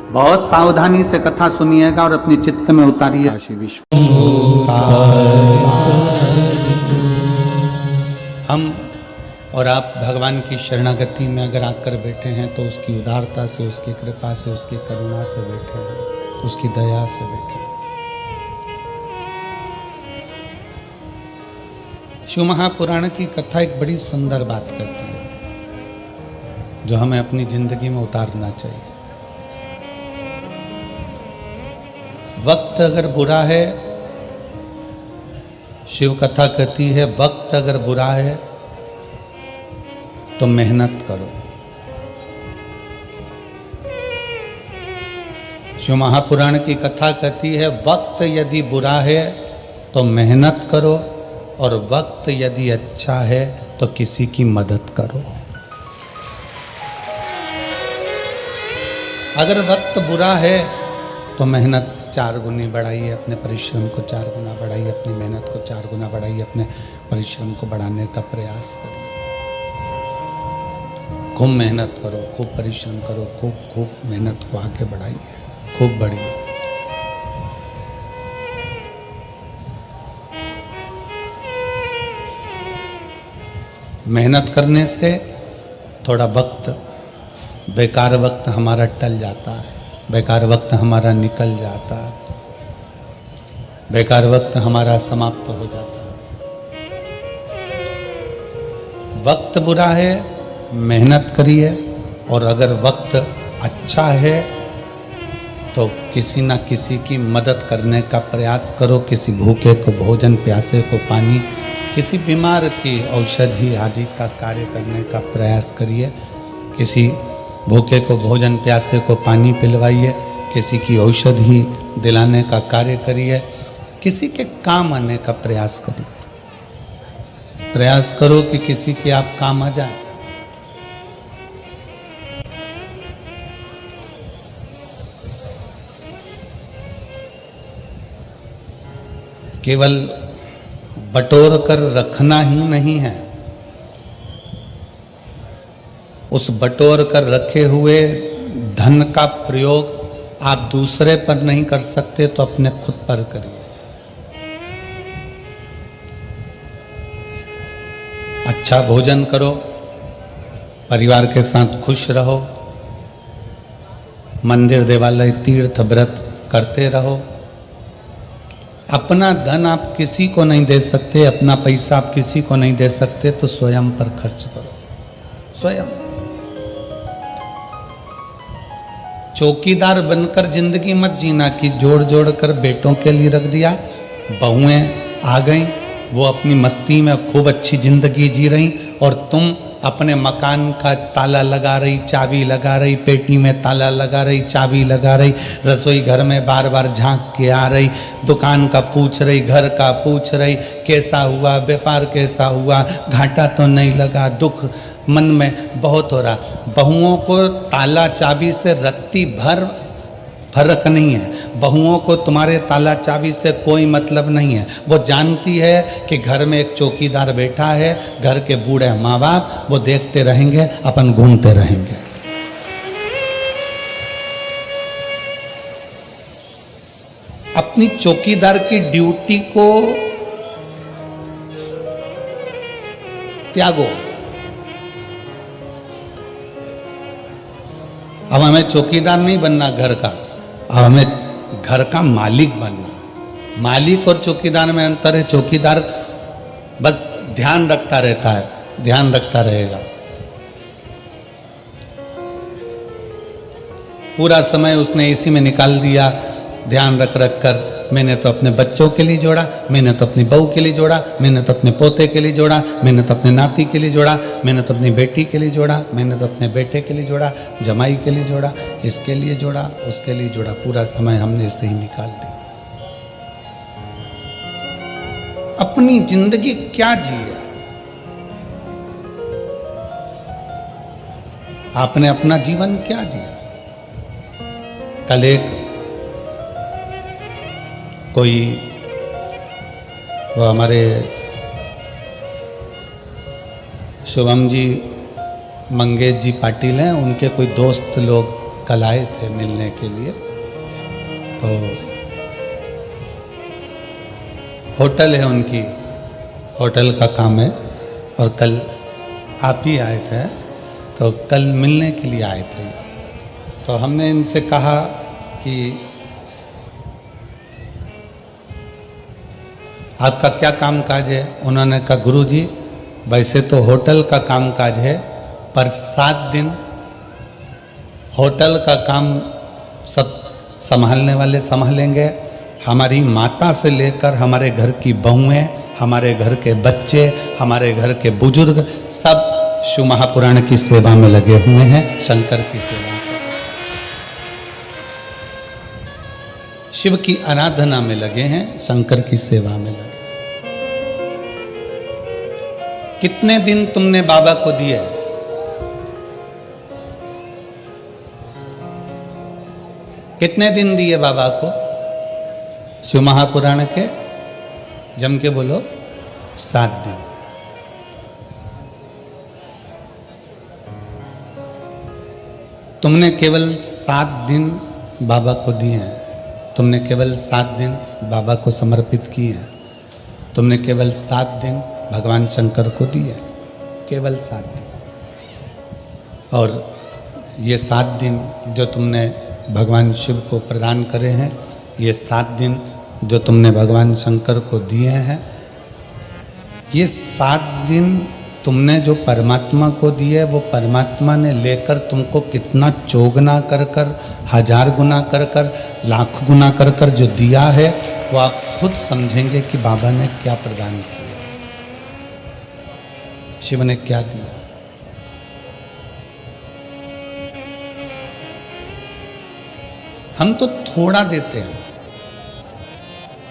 बहुत सावधानी से कथा सुनिएगा और अपने चित्त में उतारिए। हम और आप भगवान की शरणागति में अगर आकर बैठे हैं तो उसकी उदारता से, उसकी कृपा से, उसकी करुणा से बैठे हैं, उसकी दया से बैठे हैं। शिव महापुराण की कथा एक बड़ी सुंदर बात कहती है जो हमें अपनी जिंदगी में उतारना चाहिए। वक्त अगर बुरा है, शिव कथा कहती है वक्त अगर बुरा है तो मेहनत करो। शिव महापुराण की कथा कहती है वक्त यदि बुरा है तो मेहनत करो और वक्त यदि अच्छा है तो किसी की मदद करो। अगर वक्त बुरा है तो मेहनत 4 गुनी बढ़ाइए, अपने परिश्रम को 4 गुना बढ़ाइए, अपनी मेहनत को 4 गुना बढ़ाइए, अपने परिश्रम को बढ़ाने का प्रयास करिए। खूब मेहनत करो, खूब परिश्रम करो, खूब मेहनत को आगे बढ़ाइए, खूब बढ़िए। मेहनत करने से थोड़ा वक्त, बेकार वक्त हमारा टल जाता है, बेकार वक्त हमारा निकल जाता है, बेकार वक्त हमारा समाप्त हो जाता है। वक्त बुरा है, मेहनत करिए, और अगर वक्त अच्छा है तो किसी ना किसी की मदद करने का प्रयास करो। किसी भूखे को भोजन, प्यासे को पानी, किसी बीमार की औषधि आदि का कार्य करने का प्रयास करिए। किसी भूखे को भोजन, प्यासे को पानी पिलवाइए, किसी की औषधि दिलाने का कार्य करिए, किसी के काम आने का प्रयास करिए। प्रयास करो कि किसी के आप काम आ जाए। केवल बटोर कर रखना ही नहीं है, उस बटोर कर रखे हुए धन का प्रयोग आप दूसरे पर नहीं कर सकते तो अपने खुद पर करिए। अच्छा भोजन करो, परिवार के साथ खुश रहो, मंदिर, देवालय, तीर्थ, व्रत करते रहो। अपना धन आप किसी को नहीं दे सकते, अपना पैसा आप किसी को नहीं दे सकते, तो स्वयं पर खर्च करो, स्वयं। चौकीदार बनकर जिंदगी मत जीना कि जोड़ जोड़ कर बेटों के लिए रख दिया, बहुएं आ गई, वो अपनी मस्ती में खूब अच्छी जिंदगी जी रही और तुम अपने मकान का ताला लगा रही, चाबी लगा रही, पेटी में ताला लगा रही, चाबी लगा रही, रसोई घर में बार बार झांक के आ रही, दुकान का पूछ रही, घर का पूछ रही, कैसा हुआ, व्यापार कैसा हुआ, घाटा तो नहीं लगा, दुख मन में बहुत हो रहा। बहुओं को ताला चाबी से रत्ती भर फर्क नहीं है, बहुओं को तुम्हारे ताला चाबी से कोई मतलब नहीं है। वो जानती है कि घर में एक चौकीदार बैठा है, घर के बूढ़े माँ बाप वो देखते रहेंगे, अपन घूमते रहेंगे। अपनी चौकीदार की ड्यूटी को त्यागो। अब हमें चौकीदार नहीं बनना घर का, अब हमें घर का मालिक बनना। मालिक और चौकीदार में अंतर है। चौकीदार बस ध्यान रखता रहता है, ध्यान रखता रहेगा, पूरा समय उसने इसी में निकाल दिया, ध्यान रख रख कर। मैंने तो अपने बच्चों के लिए जोड़ा, मैंने तो अपनी बहू के लिए जोड़ा, मैंने तो अपने पोते के लिए जोड़ा, मैंने तो अपने नाती के लिए जोड़ा, मैंने तो अपनी बेटी के लिए जोड़ा, मैंने तो अपने बेटे के लिए जोड़ा, जमाई के लिए जोड़ा, इसके लिए जोड़ा, उसके लिए जोड़ा, पूरा समय हमने इससे ही निकाल दिया। अपनी जिंदगी क्या जिए? आपने अपना जीवन क्या जिया? कल एक कोई, वो हमारे शुभम जी, मंगेश जी पाटिल हैं, उनके कोई दोस्त लोग कल आए थे मिलने के लिए। तो होटल है उनकी, होटल का काम है, और कल आप ही आए थे, तो कल मिलने के लिए आए थे। तो हमने इनसे कहा कि आपका क्या काम काज है? उन्होंने कहा गुरुजी वैसे तो होटल का काम काज है, पर 7 दिन होटल का काम सब संभालने वाले संभालेंगे। हमारी माता से लेकर हमारे घर की बहुएं, हमारे घर के बच्चे, हमारे घर के बुजुर्ग सब शिव महापुराण की सेवा में लगे हुए हैं, शंकर की सेवा में, शिव की आराधना में लगे हैं, शंकर की सेवा में लगे। कितने दिन तुमने बाबा को दिए? कितने दिन दिए बाबा को शिव महापुराण के? जम के बोलो, 7 दिन। तुमने केवल 7 दिन बाबा को दिए हैं, तुमने केवल 7 दिन बाबा को समर्पित किए हैं, तुमने केवल 7 दिन भगवान शंकर को दिए, केवल 7 दिन। और ये 7 दिन जो तुमने भगवान शिव को प्रदान करे हैं, ये 7 दिन जो तुमने भगवान शंकर को दिए हैं, ये 7 दिन तुमने जो परमात्मा को दिए, वो परमात्मा ने लेकर तुमको कितना चौगुना कर कर, 1000 गुना कर कर, लाख गुना कर कर जो दिया है, वो आप खुद समझेंगे कि बाबा ने क्या प्रदान किया, शिव ने क्या दिया। हम तो थोड़ा देते हैं,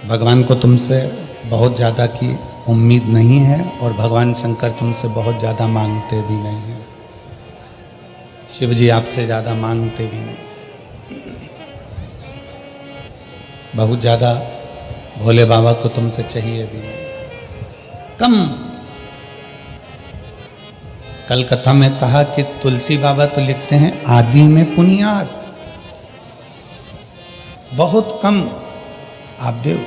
भगवान को तुमसे बहुत ज़्यादा की उम्मीद नहीं है, और भगवान शंकर तुमसे बहुत ज़्यादा मांगते भी नहीं हैं, शिव जी आपसे ज़्यादा मांगते भी नहीं, बहुत ज़्यादा भोले बाबा को तुमसे चाहिए भी नहीं, कम। कल कथा में कहा कि तुलसी बाबा तो लिखते हैं आदि में पुनियाद, बहुत कम आप देव।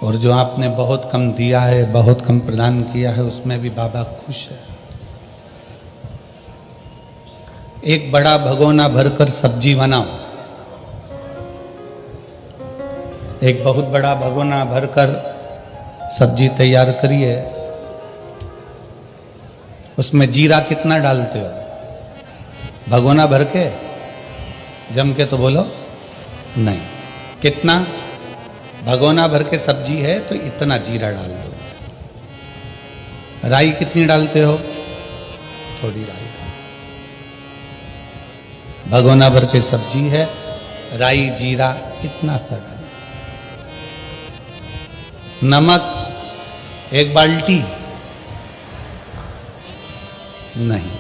और जो आपने बहुत कम दिया है, बहुत कम प्रदान किया है, उसमें भी बाबा खुश है। एक बड़ा भगोना भरकर सब्जी बनाओ, एक बहुत बड़ा भगोना भरकर सब्जी तैयार करिए, उसमें जीरा कितना डालते हो? भगोना भर के? जम के तो बोलो नहीं। कितना? भगोना भर के सब्जी है तो इतना जीरा डाल दो। राई कितनी डालते हो? थोड़ी राई। भगोना भर के सब्जी है, राई जीरा इतना सा डालो। नमक 1 बाल्टी नहीं।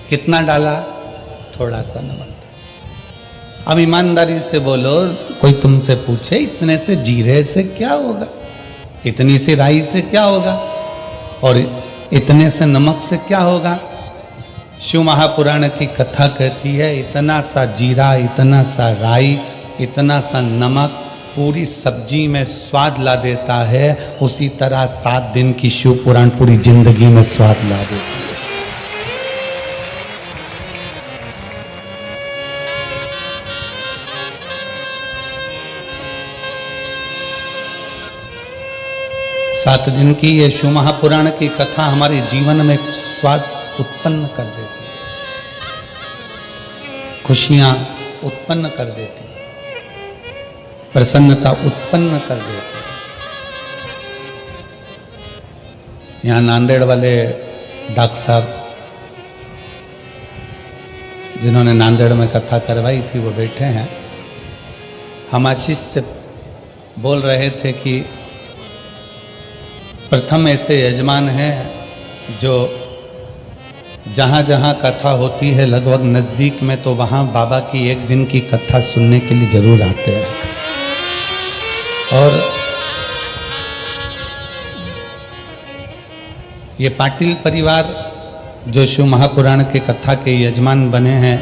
कितना डाला? थोड़ा सा नमक। अब ईमानदारी से बोलो, कोई तुमसे पूछे इतने से जीरे से क्या होगा, इतनी सी राई से क्या होगा, और इतने से नमक से क्या होगा? शिव महापुराण की कथा कहती है इतना सा जीरा, इतना सा राई, इतना सा नमक पूरी सब्जी में स्वाद ला देता है। उसी तरह 7 दिन की शिव पुराण पूरी जिंदगी में स्वाद ला देता है। सात दिन की ये शिव महापुराण की कथा हमारे जीवन में स्वाद उत्पन्न कर देती है, खुशियां उत्पन्न कर देती है, प्रसन्नता उत्पन्न कर देती है। यहाँ नांदेड़ वाले डॉक्टर साहब जिन्होंने नांदेड़ में कथा करवाई थी वो बैठे हैं। हम आशीष से बोल रहे थे कि प्रथम ऐसे यजमान हैं जो जहाँ जहाँ कथा होती है लगभग नज़दीक में, तो वहाँ बाबा की 1 दिन की कथा सुनने के लिए जरूर आते हैं। और ये पाटिल परिवार जो शिव महापुराण के कथा के यजमान बने हैं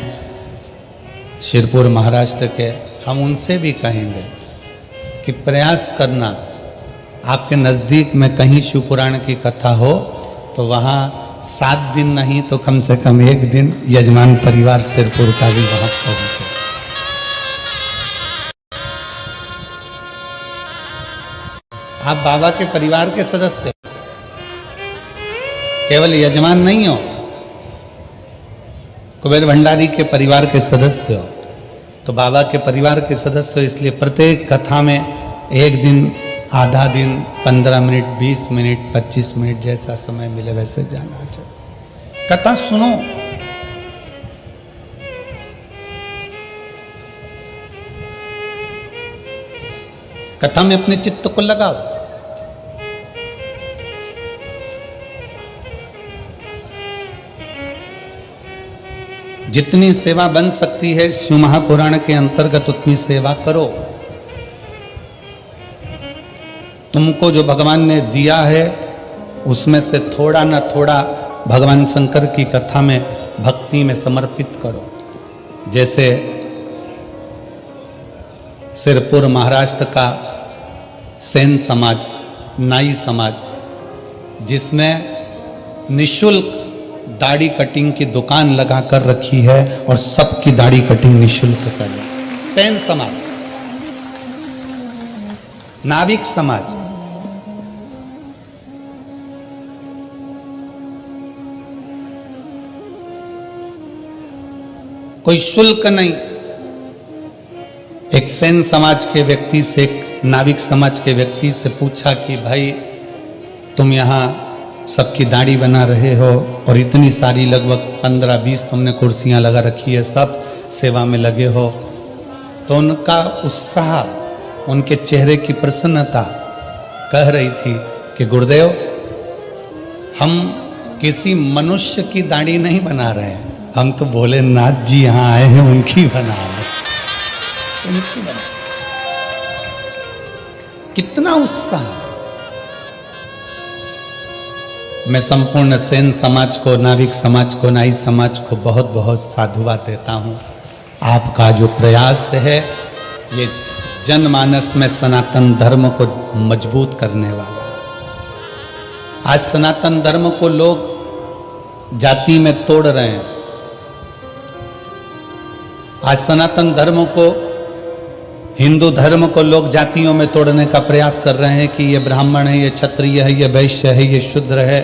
शिरपुर महाराष्ट्र के, हम उनसे भी कहेंगे कि प्रयास करना, आपके नज़दीक में कहीं शिव पुराण की कथा हो तो वहाँ 7 दिन नहीं तो कम से कम 1 दिन यजमान परिवार शिरपुर का भी वहाँ पहुँचे। आप बाबा के परिवार के सदस्य हो, केवल यजमान नहीं हो, कुबेर भंडारी के परिवार के सदस्य हो, तो बाबा के परिवार के सदस्य हो। इसलिए प्रत्येक कथा में 1 दिन, आधा दिन, 15 मिनट, 20 मिनट, 25 मिनट, जैसा समय मिले वैसे जाना चाहिए। कथा सुनो, कथा में अपने चित्त को लगाओ। जितनी सेवा बन सकती है शिव महापुराण के अंतर्गत उतनी सेवा करो। तुमको जो भगवान ने दिया है उसमें से थोड़ा ना थोड़ा भगवान शंकर की कथा में, भक्ति में समर्पित करो। जैसे सिरपुर महाराष्ट्र का सेन समाज, नाई समाज, जिसने निशुल्क दाढ़ी कटिंग की दुकान लगा कर रखी है और सबकी दाढ़ी कटिंग निशुल्क कर रही है। सेन समाज, नाविक समाज, कोई शुल्क नहीं। एक सेन समाज के व्यक्ति से, एक नाविक समाज के व्यक्ति से पूछा कि भाई तुम यहाँ सबकी दाढ़ी बना रहे हो और इतनी सारी लगभग 15-20 तुमने कुर्सियां लगा रखी है, सब सेवा में लगे हो, तो उनका उत्साह, उनके चेहरे की प्रसन्नता कह रही थी कि गुरुदेव, हम किसी मनुष्य की दाढ़ी नहीं बना रहे हैं, हम तो भोलेनाथ जी यहाँ आए हैं उनकी बना रहे हैं, उनकी बना। कितना उत्साह। मैं संपूर्ण सेन समाज को, नाविक समाज को, नाई समाज को बहुत बहुत साधुवाद देता हूँ। आपका जो प्रयास है ये जनमानस में सनातन धर्म को मजबूत करने वाला है। आज सनातन धर्म को लोग जाति में तोड़ रहे हैं। आज सनातन धर्म को, हिंदू धर्म को लोग जातियों में तोड़ने का प्रयास कर रहे हैं कि ये ब्राह्मण है, ये क्षत्रिय है, ये वैश्य है, ये शूद्र है,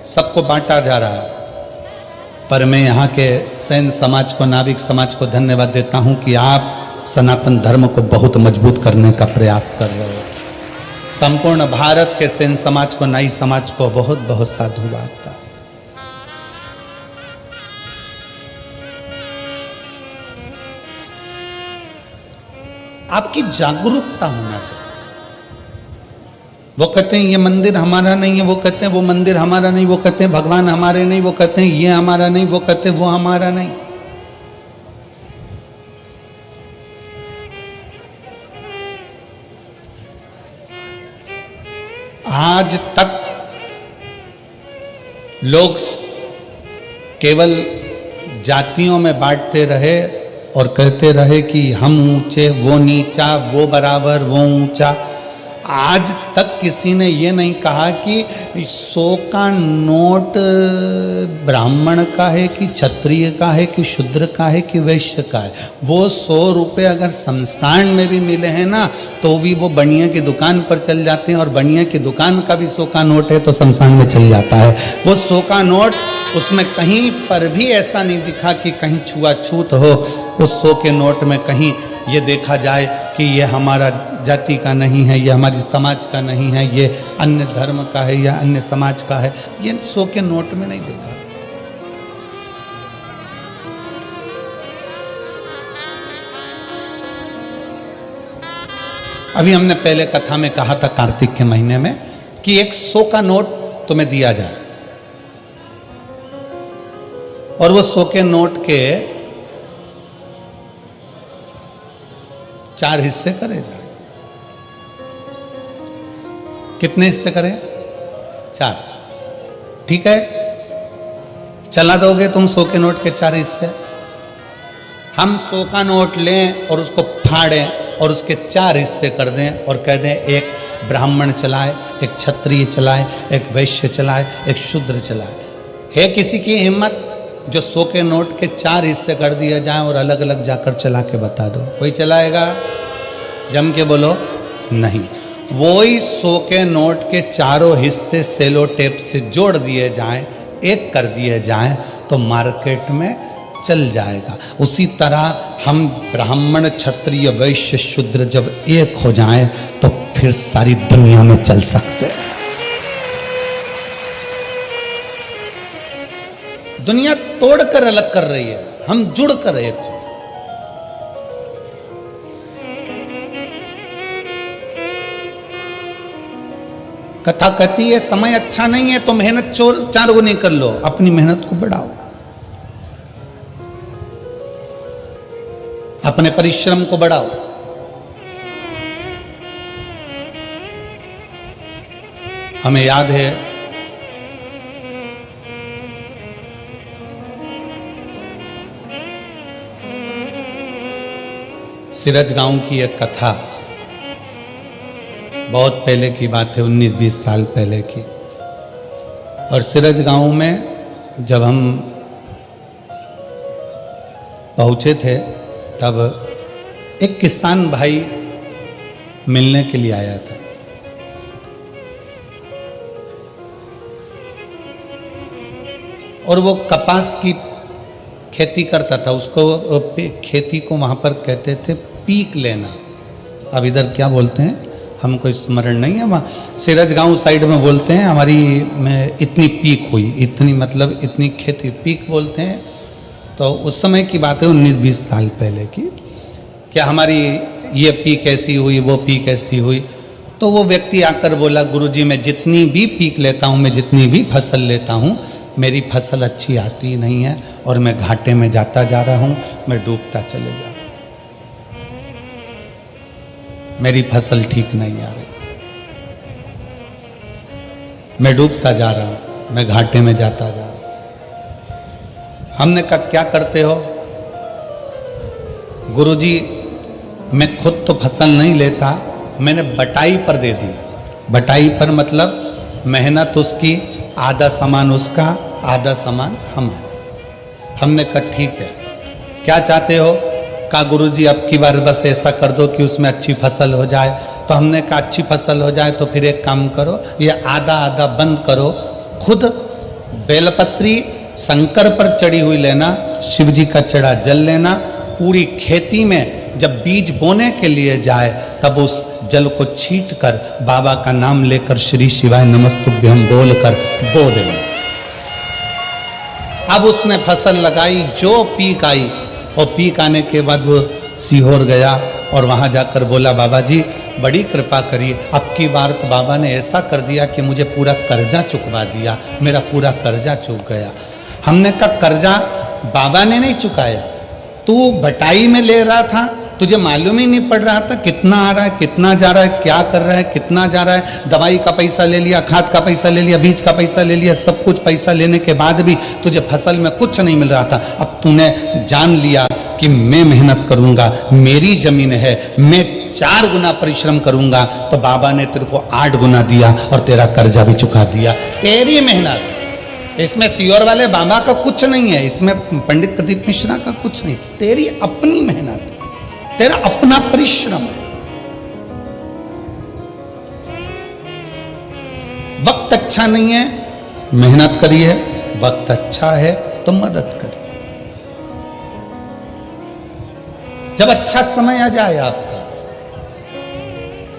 सबको बांटा जा रहा है। पर मैं यहाँ के सेन समाज को, नाविक समाज को धन्यवाद देता हूँ कि आप सनातन धर्म को बहुत मजबूत करने का प्रयास कर रहे हो। संपूर्ण भारत के सेन समाज को, नाई समाज को बहुत बहुत साधुवाद था। आपकी जागरूकता होना चाहिए। वो कहते हैं ये मंदिर हमारा नहीं है, वो कहते हैं वो मंदिर हमारा नहीं, वो कहते हैं भगवान हमारे नहीं, वो कहते हैं ये हमारा नहीं, वो कहते हैं वो हमारा नहीं। आज तक लोग केवल जातियों में बांटते रहे और कहते रहे कि हम ऊंचे, वो नीचा, वो बराबर, वो ऊंचा। आज तक किसी ने ये नहीं कहा कि 100 का नोट ब्राह्मण का है कि क्षत्रिय का है कि शूद्र का है कि वैश्य का है। वो 100 रुपये अगर शमशान में भी मिले हैं ना, तो भी वो बनिया की दुकान पर चल जाते हैं, और बनिया की दुकान का भी 100 का नोट है तो शमशान में चल जाता है। वो 100 का नोट, उसमें कहीं पर भी ऐसा नहीं दिखा कि कहीं छुआछूत हो। उस 100 के नोट में कहीं ये देखा जाए कि ये हमारा जाति का नहीं है, ये हमारी समाज का नहीं है, ये अन्य धर्म का है या अन्य समाज का है, ये 100 के नोट में नहीं देखा। अभी हमने पहले कथा में कहा था कार्तिक के महीने में कि एक 100 का नोट तुम्हें दिया जाए और वो 100 के नोट के 4 हिस्से करे जाए। कितने हिस्से करें? 4। ठीक है, चला दोगे तुम 100 के नोट के 4 हिस्से? हम 100 का नोट लें और उसको फाड़ें और उसके 4 हिस्से कर दें और कह दें एक ब्राह्मण चलाए, एक क्षत्रिय चलाए, एक वैश्य चलाए, एक शूद्र चलाए। है किसी की हिम्मत जो 100 के नोट के 4 हिस्से कर दिए जाएं और अलग अलग जाकर चला के बता दो? कोई चलाएगा? जम के बोलो नहीं। वही 100 के नोट के चारों हिस्से सेलो टेप से जोड़ दिए जाएं, एक कर दिए जाएं तो मार्केट में चल जाएगा। उसी तरह हम ब्राह्मण क्षत्रिय वैश्य शूद्र जब एक हो जाएं तो फिर सारी दुनिया में चल सकते हैं। दुनिया तोड़कर अलग कर रही है, हम जुड़कर एक हो। कथा कहती है समय अच्छा नहीं है तो मेहनत 4 गुनी कर लो, अपनी मेहनत को बढ़ाओ, अपने परिश्रम को बढ़ाओ। हमें याद है सिरज गांव की एक कथा, बहुत पहले की बात है, 19-20 साल पहले की। और सिरज गांव में जब हम पहुंचे थे तब एक किसान भाई मिलने के लिए आया था। और वो कपास की खेती करता था, उसको खेती को वहां पर कहते थे पीक लेना। अब इधर क्या बोलते हैं हमको स्मरण नहीं है, वहाँ सिरज गांव साइड में बोलते हैं हमारी में इतनी पीक हुई, इतनी मतलब इतनी खेती पीक बोलते हैं। तो उस समय की बात है 19-20 साल पहले की। क्या हमारी ये पीक ऐसी हुई, वो पीक ऐसी हुई। तो वो व्यक्ति आकर बोला गुरुजी मैं जितनी भी पीक लेता हूँ, मैं जितनी भी फसल लेता हूँ, मेरी फसल अच्छी आती नहीं है और मैं घाटे में जाता जा रहा हूँ, मैं डूबता चले जा रहा हूँ, मेरी फसल ठीक नहीं आ रही, मैं डूबता जा रहा हूं, मैं घाटे में जाता जा रहा हूं। हमने कहा क्या करते हो? गुरुजी मैं खुद तो फसल नहीं लेता, मैंने बटाई पर दे दी। बटाई पर मतलब मेहनत उसकी, आधा सामान उसका, आधा सामान हमारा। हमने कहा ठीक है, क्या चाहते हो? कहा गुरुजी अब की बार बस ऐसा कर दो कि उसमें अच्छी फसल हो जाए। तो हमने कहा अच्छी फसल हो जाए तो फिर एक काम करो, ये आधा आधा बंद करो, खुद बेलपत्री शंकर पर चढ़ी हुई लेना, शिव जी का चढ़ा जल लेना, पूरी खेती में जब बीज बोने के लिए जाए तब उस जल को छीट कर बाबा का नाम लेकर श्री शिवाय नमस्तुभ्यम बोलकर बो देना। अब उसने फसल लगाई, जो पीक आई, और पीक आने के बाद वो सीहोर गया और वहां जाकर बोला बाबा जी बड़ी कृपा करिए, अब की बार तो बाबा ने ऐसा कर दिया कि मुझे पूरा कर्जा चुकवा दिया, मेरा पूरा कर्जा चुक गया। हमने कहा कर्जा बाबा ने नहीं चुकाया, तू बटाई में ले रहा था, तुझे मालूम ही नहीं पड़ रहा था कितना आ रहा है, कितना जा रहा है, क्या कर रहा है, कितना जा रहा है। दवाई का पैसा ले लिया, खाद का पैसा ले लिया, बीज का पैसा ले लिया, सब कुछ पैसा लेने के बाद भी तुझे फसल में कुछ नहीं मिल रहा था। अब तूने जान लिया कि मैं मेहनत करूंगा, मेरी जमीन है, मैं 4 गुना परिश्रम करूंगा, तो बाबा ने तेरे को 8 गुना दिया और तेरा कर्जा भी चुका दिया। तेरी मेहनत, इसमें सियोर वाले बाबा का कुछ नहीं है, इसमें पंडित प्रदीप मिश्रा का कुछ नहीं, तेरी अपनी मेहनत, तेरा अपना परिश्रम। वक्त अच्छा नहीं है, मेहनत करिए, वक्त अच्छा है तो मदद करिए। जब अच्छा समय आ जाए आपका,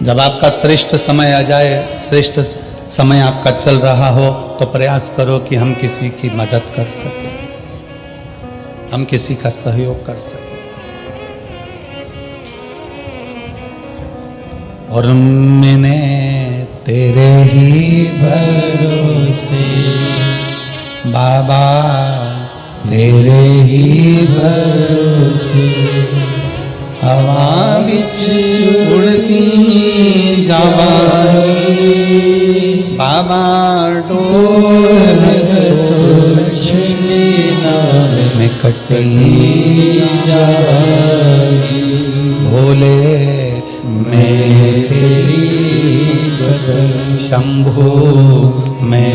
जब आपका श्रेष्ठ समय आ जाए, श्रेष्ठ समय आपका चल रहा हो, तो प्रयास करो कि हम किसी की मदद कर सके, हम किसी का सहयोग कर सके। और मैंने तेरे ही भरोसे बाबा, तेरे ही भरोसे हवा बिच उड़ती जावागी, बाबा डोर में कटी जावागी, भोले मैं तेरी बदन, शंभू मैं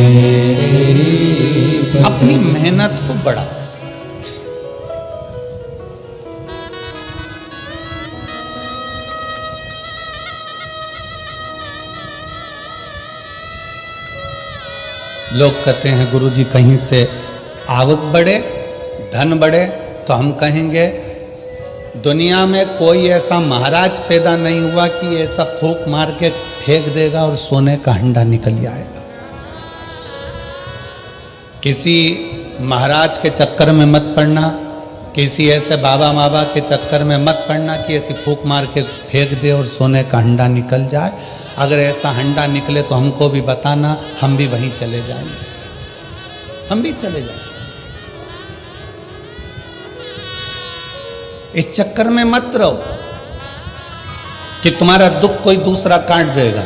तेरी, अपनी मेहनत को बढ़ाओ। लोग कहते हैं गुरुजी कहीं से आवक बढ़े, धन बढ़े, तो हम कहेंगे दुनिया में कोई ऐसा महाराज पैदा नहीं हुआ कि ऐसा फूंक मार के फेंक देगा और सोने का हंडा निकल जाएगा। किसी महाराज के चक्कर में मत पड़ना, किसी ऐसे बाबा माबा के चक्कर में मत पड़ना कि ऐसी फूंक मार के फेंक दे और सोने का हंडा निकल जाए। अगर ऐसा हंडा निकले तो हमको भी बताना, हम भी वहीं चले जाएंगे, हम भी चले जाएंगे। इस चक्कर में मत रहो कि तुम्हारा दुख कोई दूसरा काट देगा।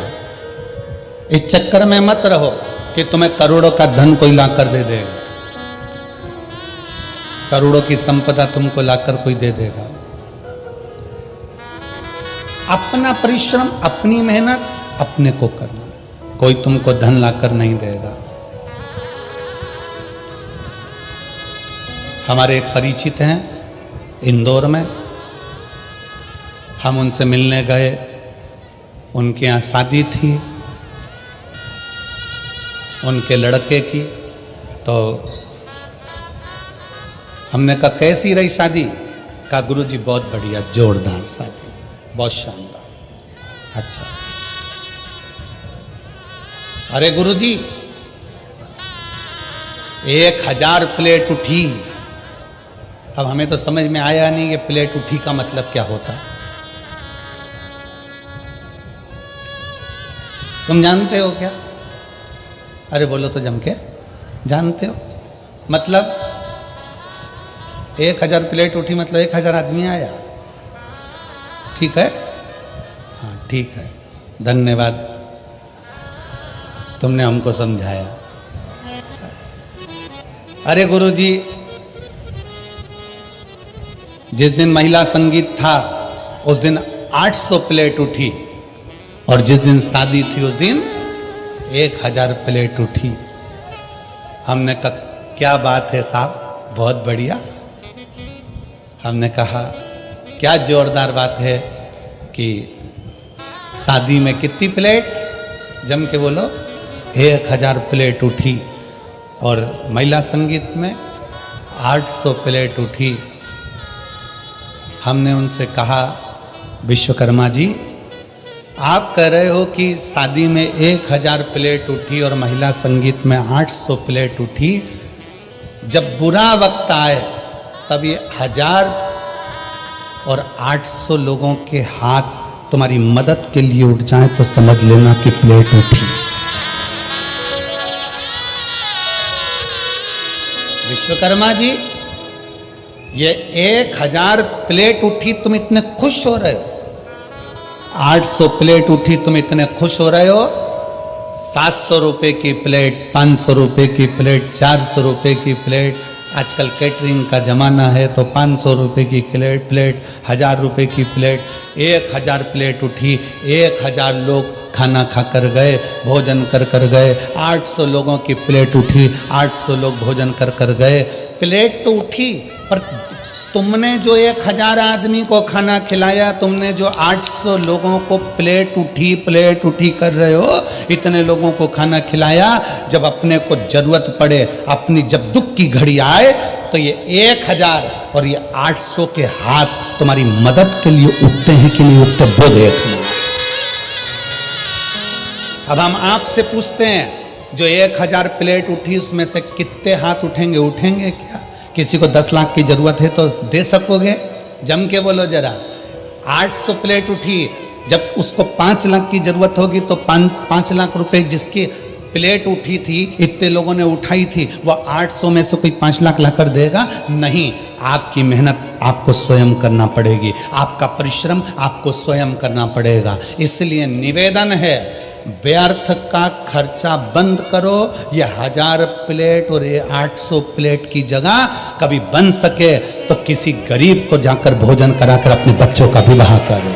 इस चक्कर में मत रहो कि तुम्हें करोड़ों का धन कोई लाकर दे देगा, करोड़ों की संपदा तुमको लाकर कोई दे देगा। अपना परिश्रम, अपनी मेहनत अपने को करना, कोई तुमको धन लाकर नहीं देगा। हमारे एक परिचित हैं इंदौर में, हम उनसे मिलने गए, उनके यहाँ शादी थी उनके लड़के की। तो हमने कहा कैसी रही शादी? कहा गुरुजी बहुत बढ़िया, जोरदार शादी, बहुत शानदार। अच्छा, अरे गुरुजी 1000 प्लेट उठी। अब हमें तो समझ में आया नहीं कि प्लेट उठी का मतलब क्या होता है। तुम जानते हो क्या? अरे बोलो तो जम के, जानते हो? मतलब 1000 प्लेट उठी मतलब 1000 आदमी आया। ठीक है, हाँ ठीक है, धन्यवाद, तुमने हमको समझाया। अरे गुरुजी जिस दिन महिला संगीत था उस दिन 800 प्लेट उठी, और जिस दिन शादी थी उस दिन 1000 प्लेट उठी। हमने कहा क्या बात है साहब, बहुत बढ़िया। हमने कहा क्या जोरदार बात है कि शादी में कितनी प्लेट, जम के बोलो, 1000 प्लेट उठी, और महिला संगीत में 800 प्लेट उठी। हमने उनसे कहा विश्वकर्मा जी, आप कह रहे हो कि शादी में 1000 प्लेट उठी और महिला संगीत में 800 प्लेट उठी, जब बुरा वक्त आए तब ये 1000 और 800 लोगों के हाथ तुम्हारी मदद के लिए उठ जाएं तो समझ लेना कि प्लेट उठी। विश्वकर्मा जी ये 1000 प्लेट उठी, तुम इतने खुश हो रहे हो, 800 प्लेट उठी तुम इतने खुश हो रहे हो, 700 रुपए की प्लेट, 500 रुपए की प्लेट, 400 रुपए की प्लेट, आजकल कैटरिंग का जमाना है तो 500 रुपए की प्लेट, 1000 रुपए की प्लेट, 1000 प्लेट उठी, 1000 लोग खाना खाकर गए, भोजन कर गए। 800 लोगों की प्लेट उठी, 800 लोग भोजन कर गए। प्लेट तो उठी, पर तुमने जो 1000 आदमी को खाना खिलाया, तुमने जो 800 लोगों को प्लेट उठी कर रहे हो, इतने लोगों को खाना खिलाया, जब अपने को जरूरत पड़े, अपनी जब दुख की घड़ी आए, तो ये 1000 और ये 800 के हाथ तुम्हारी मदद के लिए उठते हैं कि नहीं उठते, वो देखना। अब हम आपसे पूछते हैं, जो 1000 प्लेट उठी उसमें से कितने हाथ उठेंगे क्या? किसी को 10 लाख की जरूरत है तो दे सकोगे? जम के बोलो जरा। 800 प्लेट उठी, जब उसको 5 लाख की जरूरत होगी तो 5 लाख रुपए जिसके प्लेट उठी थी, इतने लोगों ने उठाई थी, वह 800 में से कोई 5 लाख ला कर देगा? नहीं, आपकी मेहनत आपको स्वयं करना पड़ेगी, आपका परिश्रम आपको स्वयं करना पड़ेगा। इसलिए निवेदन है, व्यर्थ का खर्चा बंद करो। ये 1000 प्लेट और ये 800 प्लेट की जगह कभी बन सके तो किसी गरीब को जाकर भोजन कराकर अपने बच्चों का विवाह करो।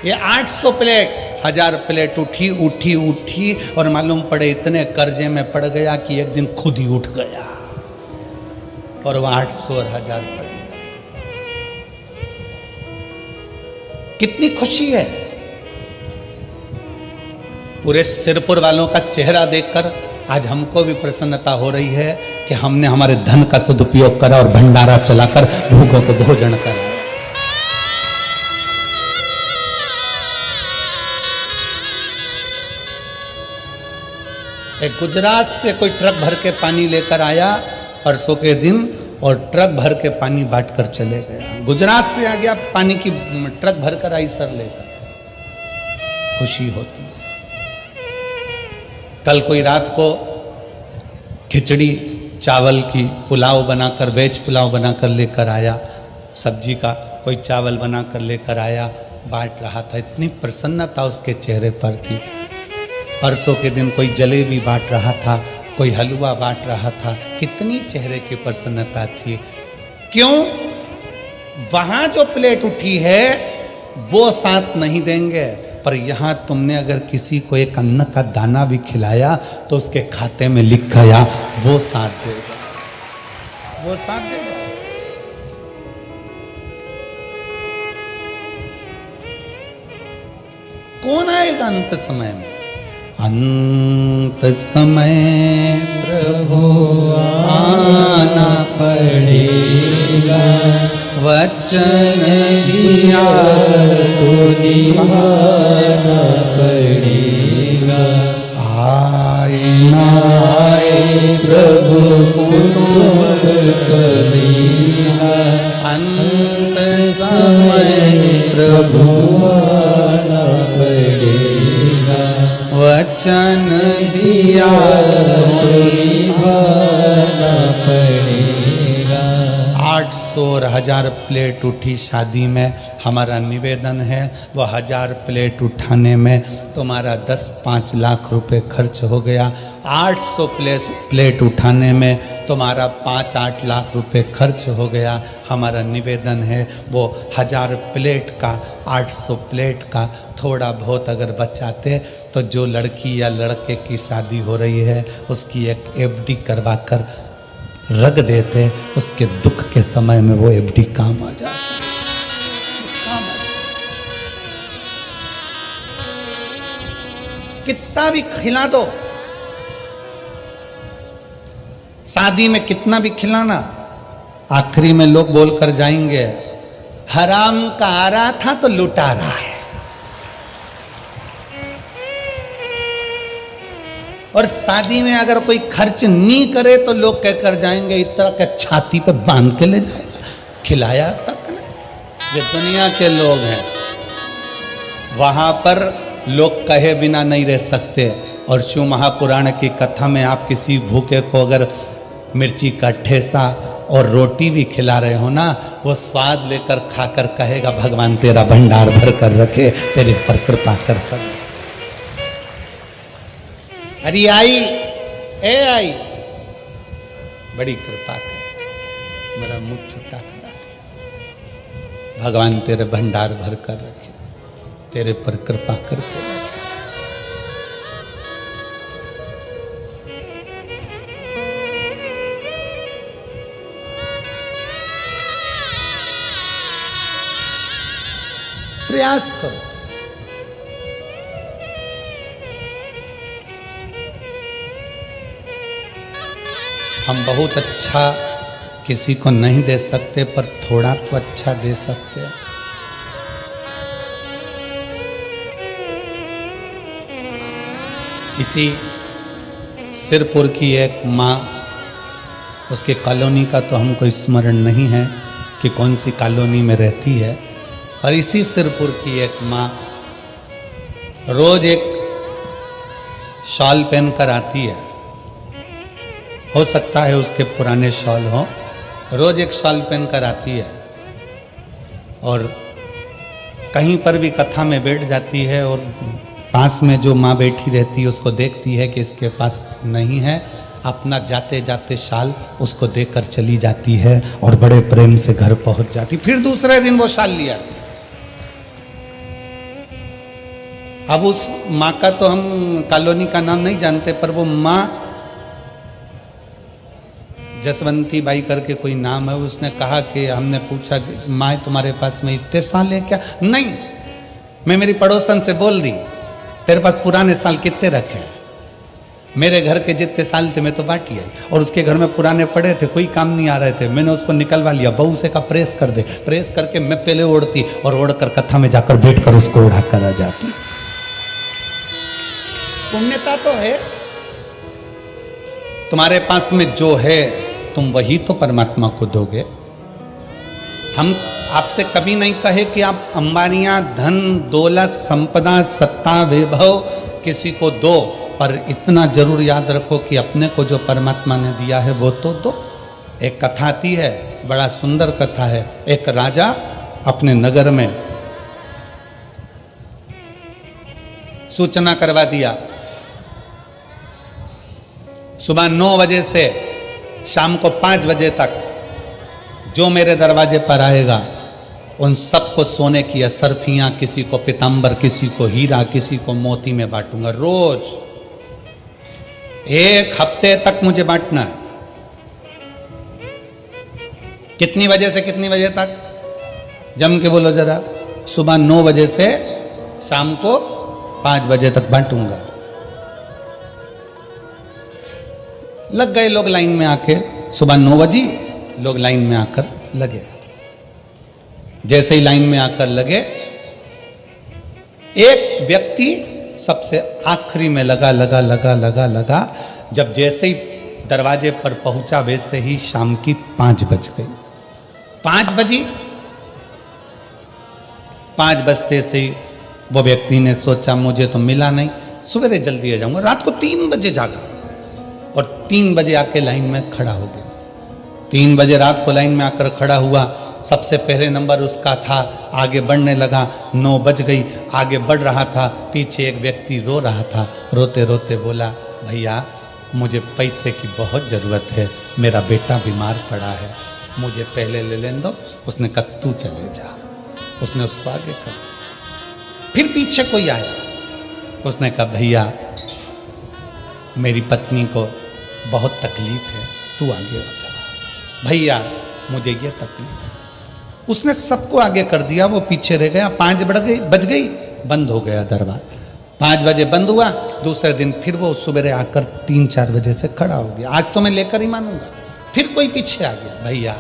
ये 800 प्लेट 1000 प्लेट उठी उठी उठी और मालूम पड़े इतने कर्जे में पड़ गया कि एक दिन खुद ही उठ गया और वह 800 और 1000 पड़ गया। कितनी खुशी है। पूरे सिरपुर वालों का चेहरा देखकर आज हमको भी प्रसन्नता हो रही है कि हमने हमारे धन का सदुपयोग करा और भंडारा चलाकर भूखों को भोजन कराया। एक गुजरात से कोई ट्रक भर के पानी लेकर आया परसों के दिन और ट्रक भर के पानी बांट कर चले गया। गुजरात से आ गया, पानी की ट्रक भर कर आई सर लेकर। खुशी होती है। कल कोई रात को खिचड़ी चावल की पुलाव बनाकर, वेज पुलाव बनाकर लेकर आया, सब्जी का कोई चावल बनाकर लेकर आया, बांट रहा था। इतनी प्रसन्नता उसके चेहरे पर थी। परसों के दिन कोई जलेबी बांट रहा था, कोई हलवा बांट रहा था। कितनी चेहरे की प्रसन्नता थी। क्यों? वहां जो प्लेट उठी है वो साथ नहीं देंगे, पर यहां तुमने अगर किसी को एक अन्न का दाना भी खिलाया तो उसके खाते में लिख गया, वो साथ देगा, वो साथ देगा। कौन आएगा अंत समय में? अंत समय प्रभु आना पड़ेगा, वचन दिया तो निभाना पड़ेगा। आए ना आए प्रभु कुटुंब कबीरा, अंत समय प्रभु आना पड़ेगा, वचन दिया तो निभाना पड़ेगा। 800 और 1000 प्लेट उठी शादी में। हमारा निवेदन है वह 1000 प्लेट उठाने में तुम्हारा 10-5 लाख रुपए खर्च हो गया। 800 प्लेट उठाने में तुम्हारा 5-8 लाख रुपए खर्च हो गया। हमारा निवेदन है वो 1000 प्लेट का, 800 प्लेट का थोड़ा बहुत अगर बचाते तो जो लड़की या लड़के की शादी हो रही है उसकी एक एफडी करवा कर रख देते, उसके दुख के समय में वो एफडी काम आ जाती, काम आ जाती। कितना भी खिला दो, शादी में कितना भी खिलाना, आखिरी में लोग बोलकर जाएंगे हराम का आ रहा था तो लुटा रहा है। और शादी में अगर कोई खर्च नहीं करे तो लोग कहकर जाएंगे इस तरह के छाती पे बांध के ले जाएगा, खिलाया तक नहीं। ये दुनिया के लोग हैं, वहां पर लोग कहे बिना नहीं रह सकते। और शिव महापुराण की कथा में आप किसी भूखे को अगर मिर्ची का ठेसा और रोटी भी खिला रहे हो ना, वो स्वाद लेकर खाकर कहेगा भगवान तेरा भंडार भर कर रखे, तेरे पर कृपा कर। अरे आई, ए आई, बड़ी कृपा कर, मेरा मुंह छुट्टा करा दे, भगवान तेरे भंडार भर कर रखे, तेरे पर कृपा करके रखे। प्रयास करो। हम बहुत अच्छा किसी को नहीं दे सकते, पर थोड़ा तो अच्छा दे सकते हैं। इसी सिरपुर की एक माँ, उसके कॉलोनी का तो हमको स्मरण नहीं है कि कौन सी कॉलोनी में रहती है, और इसी सिरपुर की एक माँ रोज एक शॉल पहनकर आती है, हो सकता है उसके पुराने शॉल हो, रोज एक शॉल पहनकर आती है और कहीं पर भी कथा में बैठ जाती है और पास में जो माँ बैठी रहती है उसको देखती है कि इसके पास नहीं है, अपना जाते जाते शाल उसको देकर चली जाती है और बड़े प्रेम से घर पहुंच जाती। फिर दूसरे दिन वो शाल ले आती। अब उस माँ का तो हम कॉलोनी का नाम नहीं जानते, पर वो माँ जसवंती बाई करके कोई नाम है, उसने कहा कि हमने पूछा कि माँ तुम्हारे पास में इतने साल है क्या? नहीं, मैं मेरी पड़ोसन से बोल दी तेरे पास पुराने साल कितने रखे हैं? मेरे घर के जितने साल थे मैं तो बांटी आई, और उसके घर में पुराने पड़े थे, कोई काम नहीं आ रहे थे, मैंने उसको निकलवा लिया। बहू से कहा प्रेस कर दे, प्रेस करके मैं पहले ओढ़ती और ओढ़कर कथा में जाकर बैठकर उसको उड़ा कर आ जाती। पुण्यता तो है, तुम्हारे पास में जो है तुम वही तो परमात्मा को दोगे। हम आपसे कभी नहीं कहे कि आप अंबानियां, धन दौलत, संपदा, सत्ता, वैभव किसी को दो, पर इतना जरूर याद रखो कि अपने को जो परमात्मा ने दिया है वो तो दो। एक कथा आती है, बड़ा सुंदर कथा है। एक राजा अपने नगर में सूचना करवा दिया, सुबह 9 बजे से शाम को 5 बजे तक जो मेरे दरवाजे पर आएगा उन सबको सोने की असरफियां, किसी को पीतांबर, किसी को हीरा, किसी को मोती में बांटूंगा। रोज 1 हफ्ते तक मुझे बांटना है। कितनी बजे से कितनी बजे तक? जम के बोलो जरा। सुबह 9 बजे से शाम को 5 बजे तक बांटूंगा। लग गए लोग लाइन में आके, सुबह 9 बजे लोग लाइन में आकर लगे। जैसे ही लाइन में आकर लगे, एक व्यक्ति सबसे आखिरी में लगा। जब जैसे ही दरवाजे पर पहुंचा वैसे ही शाम की 5 बज गई। 5 बजी, 5 बजते से ही वो व्यक्ति ने सोचा मुझे तो मिला नहीं, सवेरे जल्दी आ जाऊंगा। रात को 3 बजे जागा और 3 बजे आके लाइन में खड़ा हो गया। 3 बजे रात को लाइन में आकर खड़ा हुआ, सबसे पहले नंबर उसका था, आगे बढ़ने लगा। 9 बज गई, आगे बढ़ रहा था। पीछे एक व्यक्ति रो रहा था, रोते रोते बोला भैया मुझे पैसे की बहुत ज़रूरत है, मेरा बेटा बीमार पड़ा है, मुझे पहले ले लेने दो। उसने कहा तू चले जा। उसने उसको आगे कर। फिर पीछे कोई आया, उसने कहा भैया मेरी पत्नी को बहुत तकलीफ है, तू आगे हो जा। भैया मुझे ये तकलीफ है। उसने सबको आगे कर दिया, वो पीछे रह गया। 5 बज गई, बंद हो गया दरबार। 5 बजे बंद हुआ। दूसरे दिन फिर वो सुबह आकर 3-4 बजे से खड़ा हो गया। आज तो मैं लेकर ही मानूंगा। फिर कोई पीछे आ गया, भैया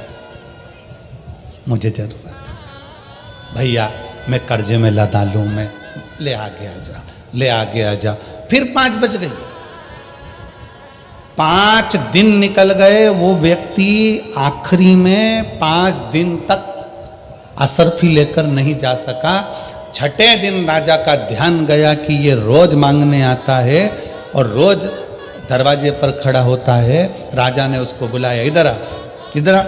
मुझे जरूरत है, भैया मैं कर्जे में लदा लूं, मैं ले आगे आ जा, ले आगे आ जा। फिर 5 बज गई। 5 दिन निकल गए। वो व्यक्ति आखिरी में 5 दिन तक असरफी लेकर नहीं जा सका। 6ठे दिन राजा का ध्यान गया कि ये रोज मांगने आता है और रोज दरवाजे पर खड़ा होता है। राजा ने उसको बुलाया, इधर आ, इधर आ।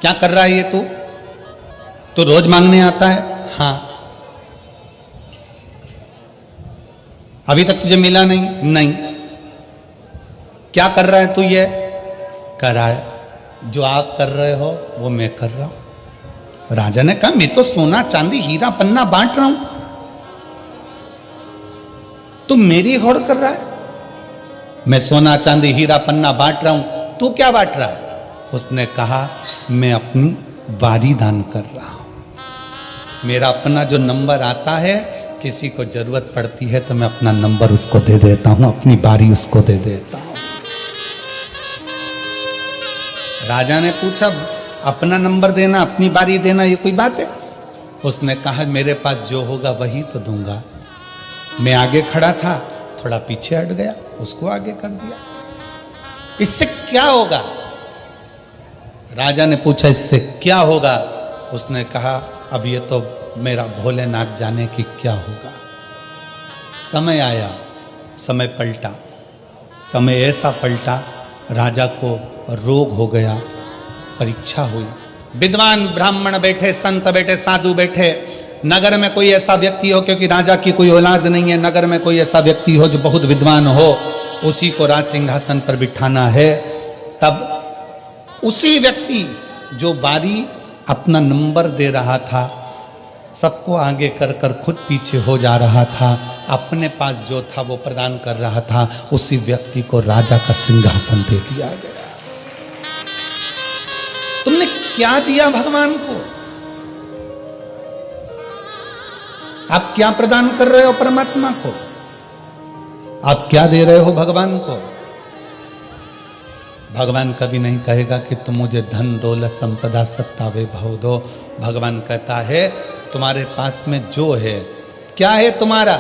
क्या कर रहा है ये तू? तो रोज मांगने आता है? हाँ। अभी तक तुझे मिला नहीं? नहीं। क्या कर रहा है तू? ये कर रहा है जो आप कर रहे हो वो मैं कर रहा हूं। राजा ने कहा मैं तो सोना चांदी हीरा पन्ना बांट रहा हूं, तू मेरी होड़ कर रहा है। मैं सोना चांदी हीरा पन्ना बांट रहा हूं, तू क्या बांट रहा है? उसने कहा मैं अपनी वारी दान कर रहा हूं। मेरा अपना जो नंबर आता है, किसी को जरूरत पड़ती है तो मैं अपना नंबर उसको दे देता हूं, अपनी बारी उसको दे देता हूं। राजा ने पूछा अपना नंबर देना, अपनी बारी देना, ये कोई बात है? उसने कहा मेरे पास जो होगा वही तो दूंगा। मैं आगे खड़ा था, थोड़ा पीछे हट गया, उसको आगे कर दिया। इससे क्या होगा? राजा ने पूछा इससे क्या होगा? उसने कहा अब ये तो मेरा भोलेनाथ जाने कि क्या होगा। समय आया, समय पलटा, समय ऐसा पलटा, राजा को रोग हो गया, परीक्षा हुई। विद्वान ब्राह्मण बैठे, संत बैठे, साधु बैठे, नगर में कोई ऐसा व्यक्ति हो, क्योंकि राजा की कोई औलाद नहीं है, नगर में कोई ऐसा व्यक्ति हो जो बहुत विद्वान हो, उसी को राज सिंहासन पर बिठाना है। तब उसी व्यक्ति जो बारी अपना नंबर दे रहा था, सबको आगे कर कर खुद पीछे हो जा रहा था, अपने पास जो था वो प्रदान कर रहा था, उसी व्यक्ति को राजा का सिंहासन दे दिया गया। तुमने क्या दिया भगवान को? आप क्या प्रदान कर रहे हो परमात्मा को? आप क्या दे रहे हो भगवान को? भगवान कभी नहीं कहेगा कि तुम मुझे धन दौलत संपदा सत्ता वैभव दो। भगवान कहता है तुम्हारे पास में जो है, क्या है तुम्हारा?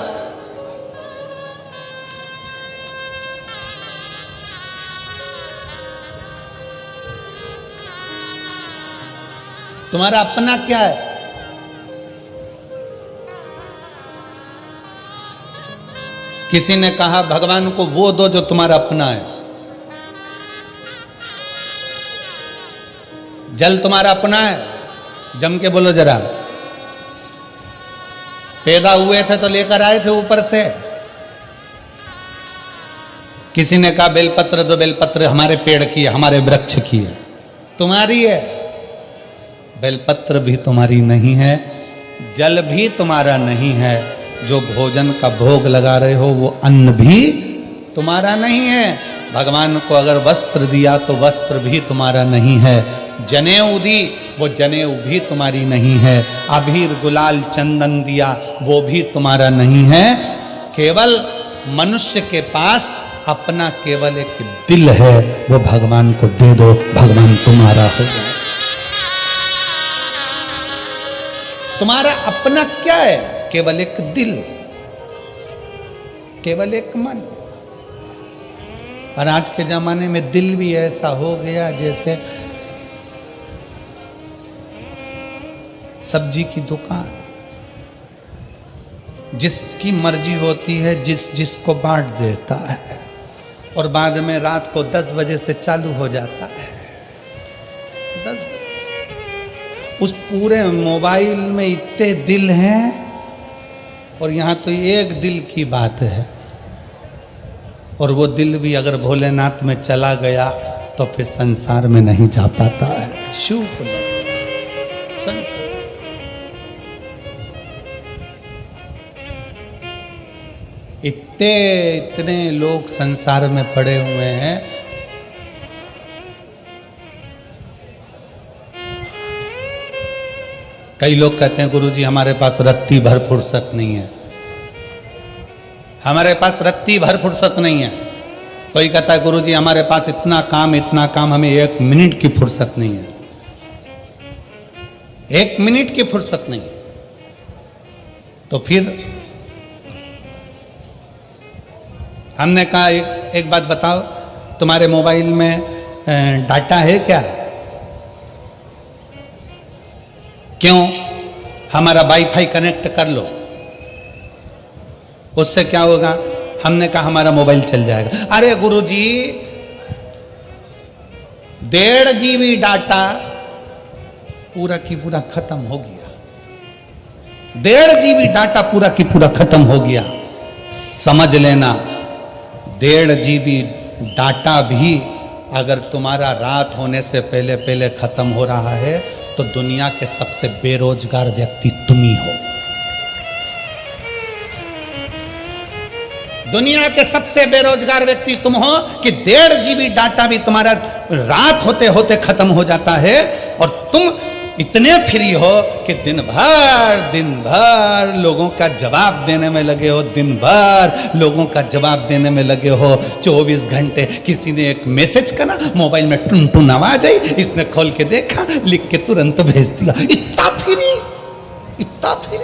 तुम्हारा अपना क्या है? किसी ने कहा भगवान को वो दो जो तुम्हारा अपना है। जल तुम्हारा अपना है? जम के बोलो जरा। पैदा हुए थे तो लेकर आए थे ऊपर से। किसी ने कहा बेलपत्र दो, बेलपत्र हमारे पेड़ की है, हमारे वृक्ष की है। तुम्हारी है? बेलपत्र भी तुम्हारी नहीं है, जल भी तुम्हारा नहीं है, जो भोजन का भोग लगा रहे हो वो अन्न भी तुम्हारा नहीं है। भगवान को अगर वस्त्र दिया तो वस्त्र भी तुम्हारा नहीं है, जनेऊ दी वो जनेऊ भी तुम्हारी नहीं है, अबीर गुलाल चंदन दिया वो भी तुम्हारा नहीं है। केवल मनुष्य के पास अपना केवल एक दिल है, वो भगवान को दे दो, भगवान तुम्हारा हो जाए। तुम्हारा अपना क्या है? केवल एक दिल, केवल एक मन। और आज के जमाने में दिल भी ऐसा हो गया जैसे सब्जी की दुकान, जिसकी मर्जी होती है जिसको बांट देता है, और बाद में रात को 10 बजे से चालू हो जाता है। 10 बजे से उस पूरे मोबाइल में इतने दिल हैं, और यहाँ तो एक दिल की बात है, और वो दिल भी अगर भोलेनाथ में चला गया तो फिर संसार में नहीं जा पाता है। शुभ संकल्प। इतने लोग संसार में पड़े हुए हैं, कई लोग कहते हैं गुरुजी हमारे पास रत्ती भर फुर्सत नहीं है, हमारे पास रत्ती भर फुर्सत नहीं है। कोई कहता है गुरुजी हमारे पास इतना काम, हमें 1 मिनट की फुर्सत नहीं है, 1 मिनट की फुर्सत नहीं। तो फिर हमने कहा एक बात बताओ, तुम्हारे मोबाइल में डाटा है क्या? क्यों? हमारा वाईफाई कनेक्ट कर लो, उससे क्या होगा? हमने कहा हमारा मोबाइल चल जाएगा। अरे गुरुजी 1.5 GB डाटा पूरा की पूरा खत्म हो गया, 1.5 GB डाटा पूरा की पूरा खत्म हो गया। समझ लेना 1.5 GB डाटा भी अगर तुम्हारा रात होने से पहले पहले खत्म हो रहा है तो दुनिया के सबसे बेरोजगार व्यक्ति तुम ही हो। दुनिया के सबसे बेरोजगार व्यक्ति तुम हो कि 1.5 GB डाटा भी तुम्हारा रात होते होते खत्म हो जाता है, और तुम इतने फ्री हो कि दिन भर लोगों का जवाब देने में लगे हो, दिन भर लोगों का जवाब देने में लगे हो। 24 घंटे किसी ने एक मैसेज करा, मोबाइल में टुन टुन आवाज आई, इसने खोल के देखा, लिख के तुरंत भेज दिया। इतना फ्री, इतना फ्री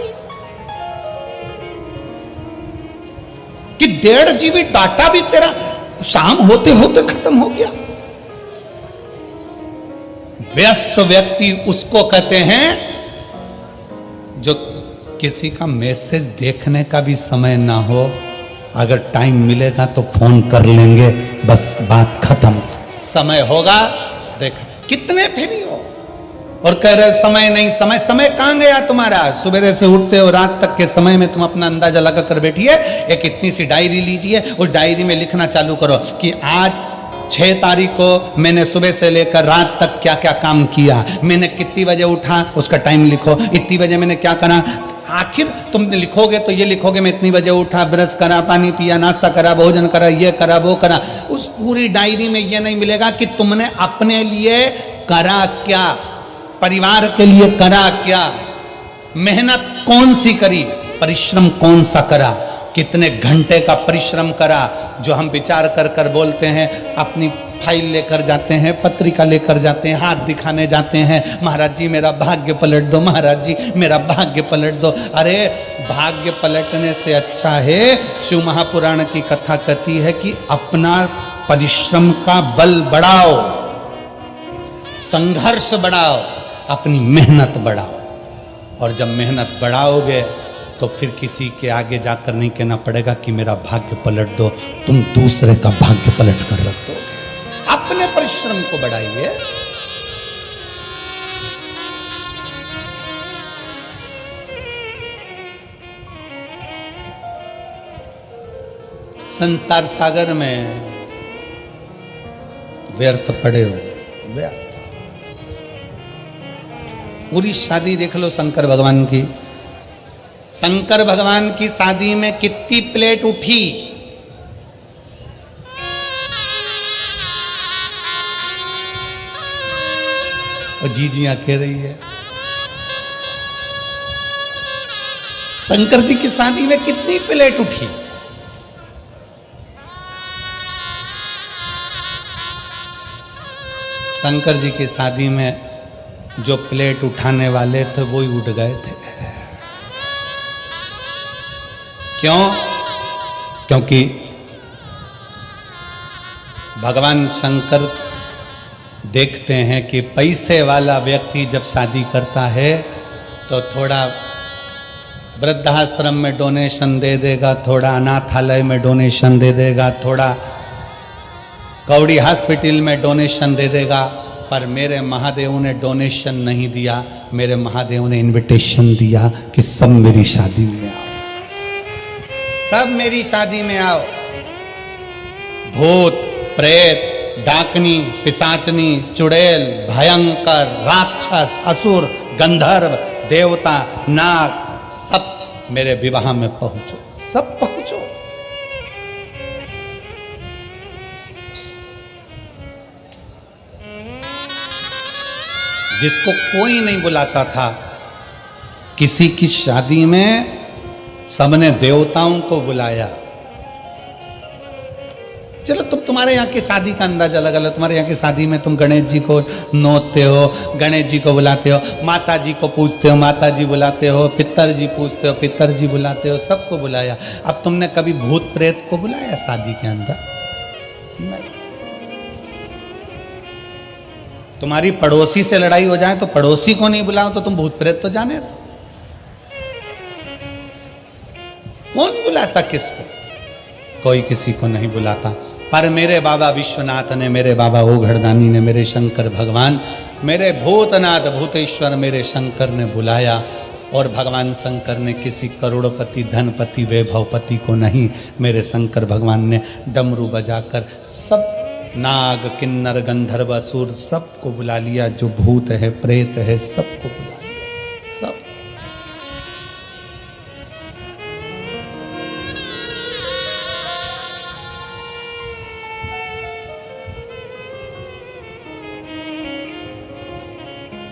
कि 1.5 GB डाटा भी तेरा शाम होते होते खत्म हो गया। व्यस्त व्यक्ति उसको कहते हैं जो किसी का मैसेज देखने का भी समय ना हो, अगर टाइम मिलेगा तो फोन कर लेंगे, बस बात खत्म। समय होगा देख, कितने फ्री हो और कह रहे समय नहीं, समय समय कहां गया तुम्हारा? सुबह से उठते हो रात तक के समय में तुम अपना अंदाजा लगा कर बैठिए। एक इतनी सी डायरी लीजिए, उस डायरी में लिखना चालू करो कि आज 6 तारीख को मैंने सुबह से लेकर रात तक क्या क्या काम किया, मैंने कितनी बजे उठा उसका टाइम लिखो, इतनी बजे मैंने क्या करा। आखिर तुम लिखोगे तो ये लिखोगे मैं इतनी बजे उठा, ब्रश करा, पानी पिया, नाश्ता करा, भोजन करा, ये करा, वो करा। उस पूरी डायरी में ये नहीं मिलेगा कि तुमने अपने लिए करा क्या, परिवार के लिए करा क्या, मेहनत कौन सी करी, परिश्रम कौन सा करा, कितने घंटे का परिश्रम करा। जो हम विचार कर कर बोलते हैं, अपनी फाइल लेकर जाते हैं, पत्रिका लेकर जाते हैं, हाथ दिखाने जाते हैं, महाराज जी मेरा भाग्य पलट दो, महाराज जी मेरा भाग्य पलट दो। अरे भाग्य पलटने से अच्छा है, शिव महापुराण की कथा कहती है कि अपना परिश्रम का बल बढ़ाओ, संघर्ष बढ़ाओ, अपनी मेहनत बढ़ाओ। और जब मेहनत बढ़ाओगे तो फिर किसी के आगे जाकर नहीं कहना पड़ेगा कि मेरा भाग्य पलट दो, तुम दूसरे का भाग्य पलट कर रख दोगे। अपने परिश्रम को बढ़ाइए। संसार सागर में व्यर्थ पड़े हो, व्यर्थ। पूरी शादी देख लो शंकर भगवान की, शंकर भगवान की शादी में कितनी प्लेट उठी, और जीजियां कह रही है। शंकर जी की शादी में कितनी प्लेट उठी, शंकर जी की शादी में जो प्लेट उठाने वाले थे वो ही उठ गए थे। क्यों? क्योंकि भगवान शंकर देखते हैं कि पैसे वाला व्यक्ति जब शादी करता है तो थोड़ा वृद्धाश्रम में डोनेशन दे देगा, थोड़ा अनाथालय में डोनेशन दे देगा, थोड़ा कौड़ी हॉस्पिटल में डोनेशन दे देगा। पर मेरे महादेव ने डोनेशन नहीं दिया, मेरे महादेव ने इनविटेशन दिया कि सब मेरी शादी में आओ, सब मेरी शादी में आओ। भूत, प्रेत, डाकनी, पिशाचनी, चुड़ैल, भयंकर, राक्षस, असुर, गंधर्व, देवता, नाग, सब मेरे विवाह में पहुंचो, सब पहुंचो। जिसको कोई नहीं बुलाता था, किसी की शादी में सबने देवताओं को बुलाया। चलो तुम्हारे यहाँ की शादी का अंदाजा लगा लो। तुम्हारे यहाँ की शादी में तुम गणेश जी को नोते हो, गणेश जी को बुलाते हो, माता जी को पूछते हो, माता जी बुलाते हो, पितर जी पूछते हो, पितर जी बुलाते हो, सबको बुलाया। अब तुमने कभी भूत प्रेत को बुलाया शादी के अंदर? नहीं। तुम्हारी पड़ोसी से लड़ाई हो जाए तो पड़ोसी को नहीं बुलाओ तो तुम भूत प्रेत तो जाने दो। कौन बुलाता किसको? कोई किसी को नहीं बुलाता। पर मेरे बाबा विश्वनाथ ने, मेरे बाबा ओघड़दानी ने, मेरे शंकर भगवान, मेरे भूतनाथ भूतेश्वर मेरे शंकर ने बुलाया। और भगवान शंकर ने किसी करोड़पति, धनपति, वैभवपति को नहीं, मेरे शंकर भगवान ने डमरू बजाकर सब नाग, किन्नर, गंधर्व, असुर सबको बुला लिया। जो भूत है, प्रेत है, सबको बुला लिया, सब।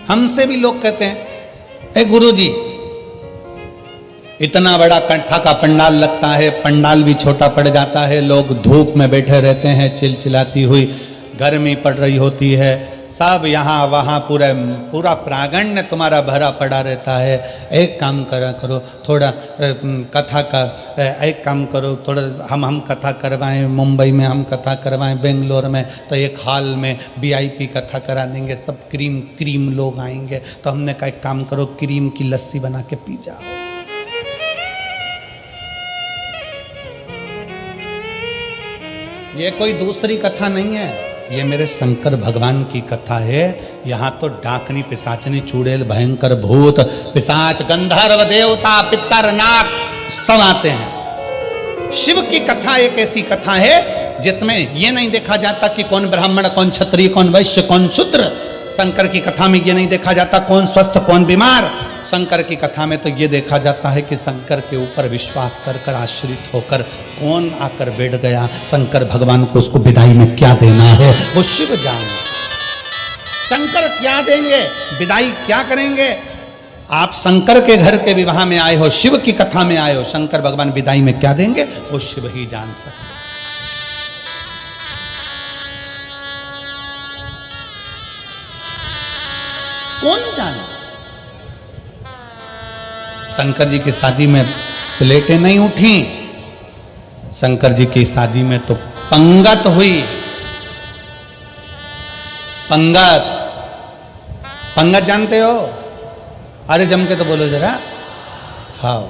हमसे भी लोग कहते हैं, ए गुरुजी, इतना बड़ा कंठा का पंडाल लगता है, पंडाल भी छोटा पड़ जाता है, लोग धूप में बैठे रहते हैं, चिलचिलाती हुई गर्मी पड़ रही होती है, सब यहाँ वहाँ पूरा प्रांगण तुम्हारा भरा पड़ा रहता है। एक काम करा करो, थोड़ा कथा का एक काम करो, थोड़ा हम कथा करवाएं, मुंबई में हम कथा करवाएं, बेंगलोर में तो एक हॉल में VIP कथा करा देंगे, सब क्रीम लोग आएंगे। तो हमने कहा एक काम करो, क्रीम की लस्सी बना के पी जाओ। ये कोई दूसरी कथा नहीं है, ये मेरे शंकर भगवान की कथा है। यहाँ तो डाकनी, पिशाचनी, चुड़ैल, भयंकर भूत, पिशाच, गंधर्व, देवता, पितर, नाग सब आते हैं। शिव की कथा एक ऐसी कथा है जिसमें ये नहीं देखा जाता कि कौन ब्राह्मण, कौन क्षत्रिय, कौन वैश्य, कौन शूद्र। शंकर की कथा में ये नहीं देखा जाता कौन स्वस्थ कौन बीमार। शंकर की कथा में तो ये देखा जाता है कि शंकर के ऊपर विश्वास कर आश्रित होकर कौन आकर बैठ गया, शंकर भगवान को उसको विदाई में क्या देना है वो शिव जाने। शंकर क्या देंगे, विदाई क्या करेंगे। आप शंकर के घर के विवाह में आए हो, शिव की कथा में आए हो, शंकर भगवान विदाई में क्या देंगे वो शिव ही जान सकते। कौन जाने। शंकर जी की शादी में प्लेटें नहीं उठी, शंकर जी की शादी में तो पंगत हुई। पंगत जानते हो? अरे जम के तो बोलो जरा। हाँ,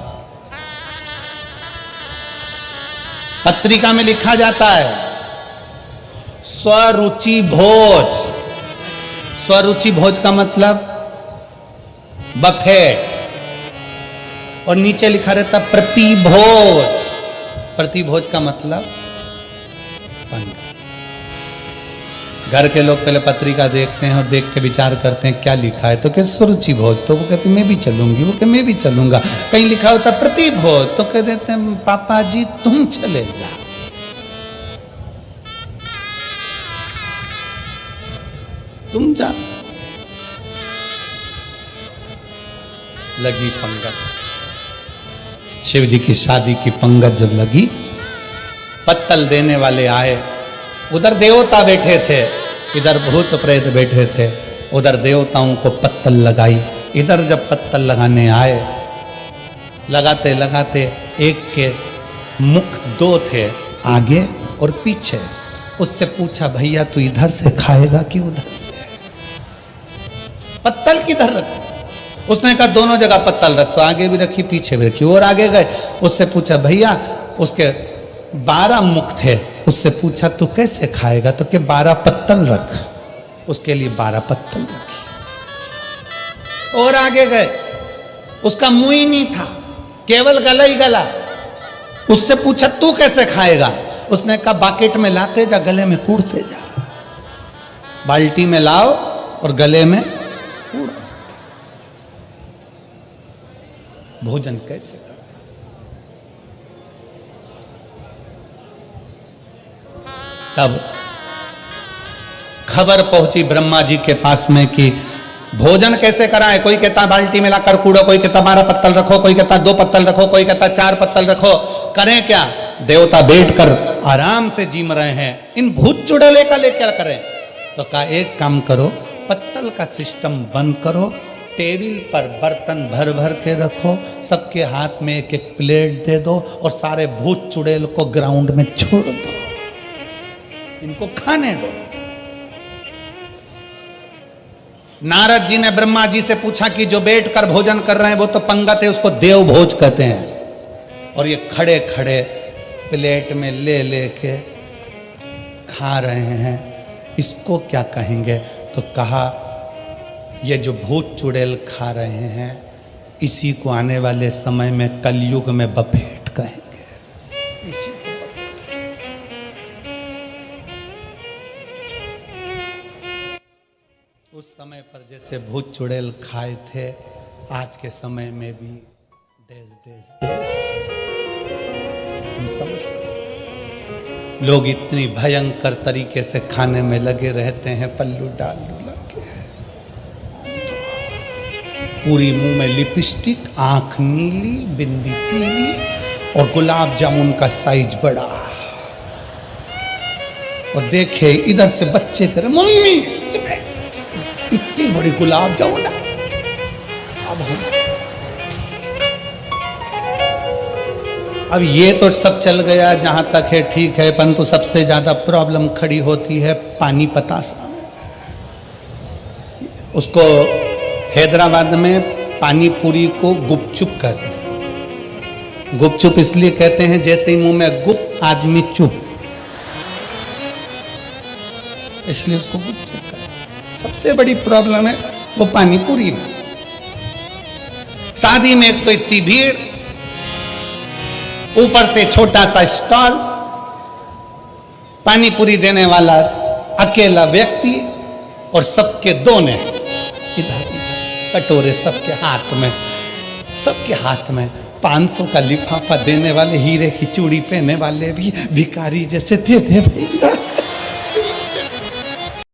पत्रिका में लिखा जाता है स्वरुचि भोज। स्वरुचि भोज का मतलब बफेट, और नीचे लिखा रहता प्रतिभोज। प्रतिभोज का मतलब पंगत। घर के लोग पहले पत्रिका देखते हैं और देख के विचार करते हैं क्या लिखा है, तो क्या सुरुचि भोज, तो वो कहते मैं भी चलूंगी, वो कहते मैं भी चलूंगा। कहीं लिखा होता प्रतिभोज तो कह देते हैं पापा जी तुम चले जाओ। तुम जा। लगी पंगत, शिव जी की शादी की पंगत जब लगी, पत्तल देने वाले आए। उधर देवता बैठे थे, इधर भूत प्रेत बैठे थे। उधर देवताओं को पत्तल लगाई, इधर जब पत्तल लगाने आए, लगाते लगाते एक के मुख दो थे, आगे और पीछे। उससे पूछा भैया तू इधर से खाएगा कि उधर से? पत्तल किधर रख? उसने कहा दोनों जगह पत्तल रख। तो आगे भी रखी पीछे भी रखी, और आगे गए। उससे पूछा भैया, उसके 12 मुख थे, उससे पूछा तू कैसे खाएगा? तो के 12 पत्तल रख। उसके लिए 12 पत्तल रखी। और आगे गए, उसका मुंह ही नहीं था, केवल गला ही गला। उससे पूछा तू कैसे खाएगा? उसने कहा बाकेट में लाते जा, गले में कूड़ते जा। बाल्टी में लाओ और गले में कूड़ो। भोजन कैसे कर? तब खबर पहुंची ब्रह्मा जी के पास में कि भोजन कैसे कराए। कोई कहता बाल्टी में लाकर कूड़ो, कोई कहता 12 पत्तल रखो, कोई कहता 2 पत्तल रखो, कोई कहता 4 पत्तल रखो। करें क्या? देवता बैठकर आराम से जीम रहे हैं, इन भूत चुड़ैले का लेकर करें। तो कहा एक काम करो, पत्तल का सिस्टम बंद करो, टेबल पर बर्तन भर भर के रखो, सबके हाथ में एक एक प्लेट दे दो और सारे भूत चुड़ैल को ग्राउंड में छोड़ दो, इनको खाने दो। नारद जी ने ब्रह्मा जी से पूछा कि जो बैठकर भोजन कर रहे हैं वो तो पंगत है, उसको देव भोज कहते हैं। और ये खड़े खड़े प्लेट में ले लेके खा रहे हैं, इसको क्या कहेंगे? तो कहा ये जो भूत चुड़ैल खा रहे हैं, इसी को आने वाले समय में कलयुग में बफेट कहेंगे। इसी को उस समय पर जैसे भूत चुड़ैल खाए थे, आज के समय में भी देश देश देश तुम समझ सकते। लोग इतनी भयंकर तरीके से खाने में लगे रहते हैं, पल्लू डाल डुला के, पूरी मुंह में लिपस्टिक, आंख नीली, बिंदी पीली, और गुलाब जामुन का साइज बड़ा। और देखे इधर से बच्चे करे मम्मी चुप है, इतनी बड़ी गुलाब जामुन। अब ये तो सब चल गया, जहां तक है ठीक है, परंतु सबसे ज्यादा प्रॉब्लम खड़ी होती है पानी पतासा। उसको हैदराबाद में पानी पूरी को गुपचुप कहते हैं। गुपचुप इसलिए कहते हैं जैसे ही मुंह में गुप्त आदमी चुप, इसलिए उसको गुपचुप कहते हैं। सबसे बड़ी प्रॉब्लम है वो पानी पूरी में। शादी में एक तो इतनी भीड़, ऊपर से छोटा सा स्टॉल, पानी पूरी देने वाला अकेला व्यक्ति, और सबके दोने इधर कटोरे सबके हाथ में 500 का लिफाफा देने वाले, हीरे की चूड़ी पहने वाले भी भिखारी जैसे थे भैया।